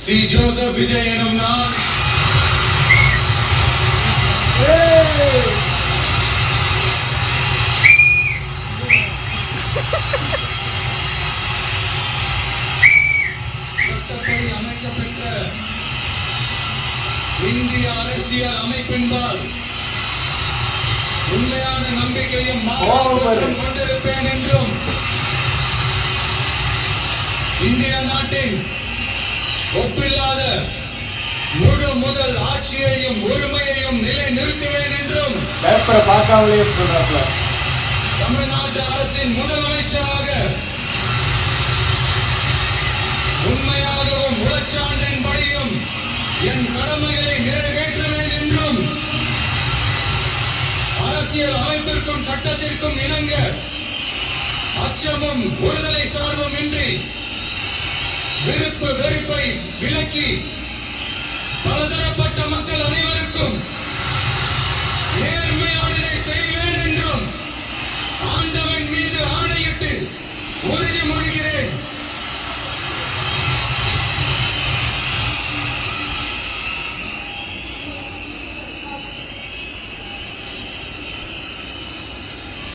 C Joseph Vijay எனும் நான் சட்டப்படி அமைக்கப்பெற்ற இந்திய அரசியல் அமைப்பின்பால் உண்மையான நம்பிக்கையும் மாற்றம் கொண்டிருப்பேன் என்றும் இந்திய நாட்டின் ஒப்பில்லாத முழு முதல் ஆட்சியையும் உரிமையையும் நிலை நிறுத்துவேன் என்றும் தமிழ்நாட்டு அரசின் முதலமைச்சராக உண்மையாகவும் உளச்சான்றின்படியும் என் கடமைகளை நிறைவேற்றுவேன் என்றும் அரசியல் அமைப்பிற்கும் சட்டத்திற்கும் இணங்க அச்சமும் ஒருதலை சார்பும் இன்றி விருப்பு வெறுப்பை விலக்கி பலதரப்பட்ட மக்கள் அனைவருக்கும் நேர்மையானதை செய்வேன் என்றும் ஆண்டவன் மீது ஆணையிட்டு உறுதிமொழிகிறேன்.